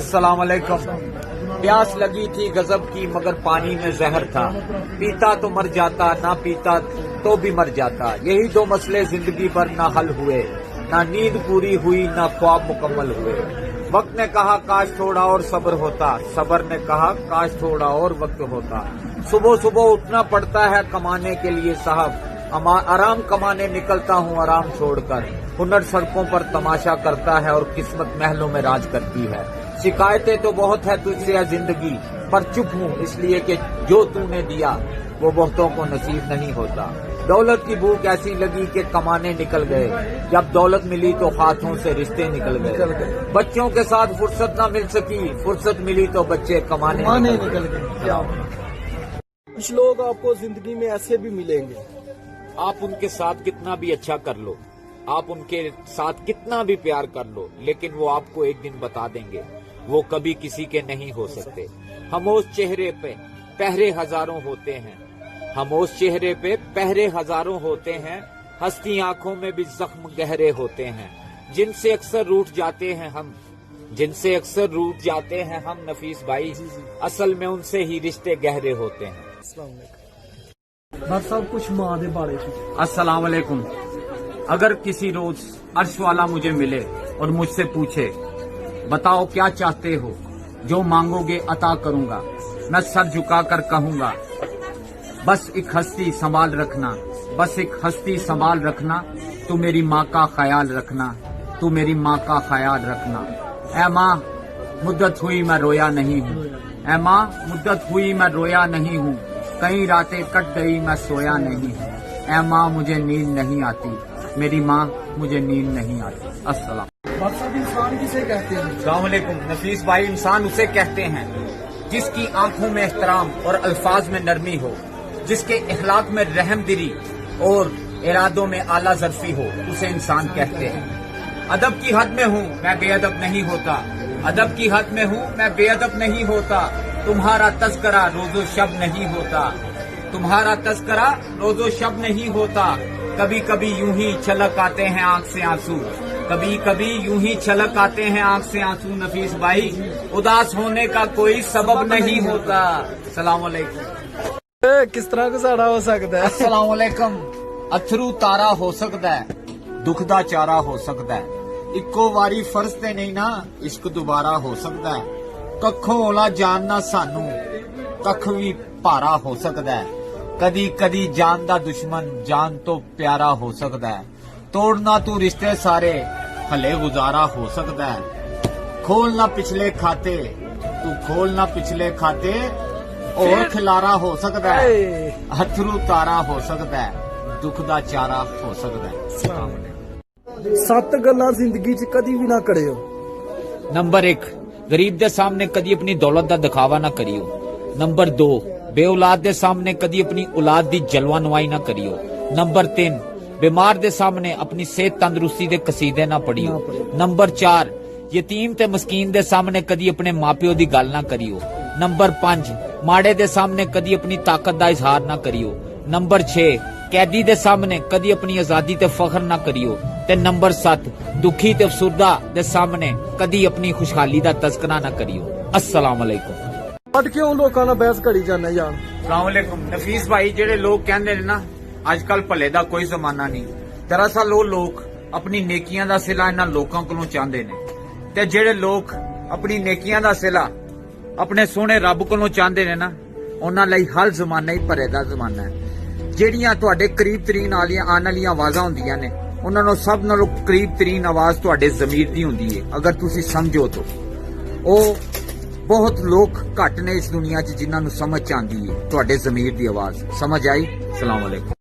अस्सलाम वालेकुम। प्यास लगी थी गजब की मगर पानी में जहर था, पीता तो मर जाता ना पीता तो भी मर जाता। यही दो मसले जिंदगी भर ना हल हुए, ना नींद पूरी हुई ना ख्वाब मुकम्मल हुए। वक्त ने कहा काश थोड़ा और सब्र होता, सब्र ने कहा काश थोड़ा और वक्त होता। सुबह सुबह उठना पड़ता है कमाने के लिए साहब, आराम कमाने निकलता हूँ आराम छोड़कर। हुनर सड़कों पर तमाशा करता है और किस्मत महलों में राज करती है। शिकायतें तो बहुत है तुझसे है जिंदगी, पर चुप हूँ इसलिए कि जो तूने दिया वो बहुतों को नसीब नहीं होता। दौलत की भूख ऐसी लगी कि कमाने निकल गए, जब दौलत मिली तो हाथों से रिश्ते निकल गए। बच्चों के साथ फुर्सत ना मिल सकी, फुर्सत मिली तो बच्चे कमाने निकल गए। कुछ लोग आपको जिंदगी में ऐसे भी मिलेंगे, आप उनके साथ कितना भी अच्छा कर लो, आप उनके साथ कितना भी प्यार कर लो, लेकिन वो आपको एक दिन बता देंगे वो कभी किसी के नहीं हो सकते। खामोश चेहरे पे पहरे हजारों होते हैं, खामोश चेहरे पे पहरे हजारों होते हैं, हंसती आंखों में भी जख्म गहरे होते हैं। जिनसे अक्सर रूठ जाते हैं हम, जिनसे अक्सर रूठ जाते हैं हम नफीस भाई, असल में उनसे ही रिश्ते गहरे होते हैं। सब कुछ माँ दे बारे अस्सलाम वालेकुम। अगर किसी रोज अर्श वाला मुझे मिले और मुझसे पूछे बताओ क्या चाहते हो, जो मांगोगे अता करूंगा, मैं सर झुकाकर कहूंगा बस एक हस्ती संभाल रखना, बस एक हस्ती संभाल रखना, तू मेरी माँ का ख्याल रखना, तू मेरी माँ का ख्याल रखना। ऐ माँ मुद्दत हुई मैं रोया नहीं हूँ, ऐ माँ मुद्दत हुई मैं रोया नहीं हूँ, कई रातें कट गई मैं सोया नहीं हूँ। ऐ माँ मुझे नींद नहीं आती, मेरी माँ मुझे नींद नहीं आती। अस्सलाम। इंसान किसे कहते हैं? अस्सलाम वालेकुम। नफीस भाई, इंसान उसे कहते हैं जिसकी आंखों में एहतराम और अल्फाज में नरमी हो, जिसके इखलाक में रहमदिली और इरादों में आला ज़र्फी हो, उसे इंसान कहते हैं। अदब की हद में हूँ मैं बेअदब नहीं होता, अदब की हद में हूँ मैं बेअदब नहीं होता। तुम्हारा तज़किरा रोज़ो शब नहीं होता, तुम्हारा तज़किरा रोज़ो शब नहीं होता। कभी कभी यूं ही छलक आते हैं आंख से आंसू, कभी कभी यूं ही छलक आते हैं आंख से आंसू। नफीस भाई, उदास होने का कोई सबब नहीं होता। सलाम अलैकुम। किस तरह गुजारा हो सकता है? अस्सलाम वालेकुम। अथरू तारा हो सकता है, दुख दा चारा हो सकता है, इक्को वारी फर्ज ते नहीं ना इश्क दोबारा हो सकता है। कखों ओला जानना सानू कख भी भारा हो सकता है, कदी कदी जान दा दुश्मन जान तो प्यारा हो सकता है। तोड़ना तू रिश्ते सारे भले गुजारा हो सकता है, खोलना पिछले खाते तू खोलना पिछले खाते और खिलारा हो सकता है। अथरू तारा हो सकता है, दुख दा चारा हो सकता है। 7 गल्लां जिंदगी च कदी भी ना करियो। नंबर 1, गरीब दे सामने कदी अपनी दौलत दा दिखावा ना करियो। नंबर 2, बेऔलाद दे सामने कदी अपनी औलाद दी जलवा नवाई ना करियो। नंबर 3, बीमार दे सामने अपनी सेहत तंदरुस्ती दे कसीदे ना पढ़ियो। नंबर 4, यतीम ते मस्कीन दे सामने कदी अपने मापियो दी गल ना करियो। नंबर 5, माड़े दे सामने कदी अपनी ताकत दा इजहार ना करियो। नंबर 6, कैदी दे सामने कदी अपनी आजादी ते फख्र ना करियो। ते नंबर 7, दुखी ते अफसुरदा दे सामने कदी अपनी खुशहाली दा तज़किरा ना करियो। अस्सलाम वालेकुम। अज क्यों लोगों नाल बहस करी जाने यार? अस्सलाम वालेकुम। नफीस भाई, जेड़े लोग कहंदे ने ना अजकल भले दा कोई जमाना नहीं, दरअसल वो लोग अपनी नेकियां दा सिला इन्हां लोकां कोलों चाहंदे ने, ते जेड़े लोग अपनी नेकियां दा सिला अपने सोहने रब कोलों चाहंदे ने ना, उन्हां लई हर जमाना ही भरे दा जमाना है। जेड़ियां तुहाडे करीब तरीन आलियां आने वालियां आवाज़ां हुंदियां ने, उन्हां नूं सब नालों करीब तरीन आवाज़ तुहाडे ज़मीर दी हुंदी है। अगर तुसीं समझो तो ਉਹ बहुत लोग घट ने इस दुनिया च जिन्हां नूं समझ आंदी है तुहाडे ज़मीर दी आवाज़। समझ आई? सलाम अलैकुम।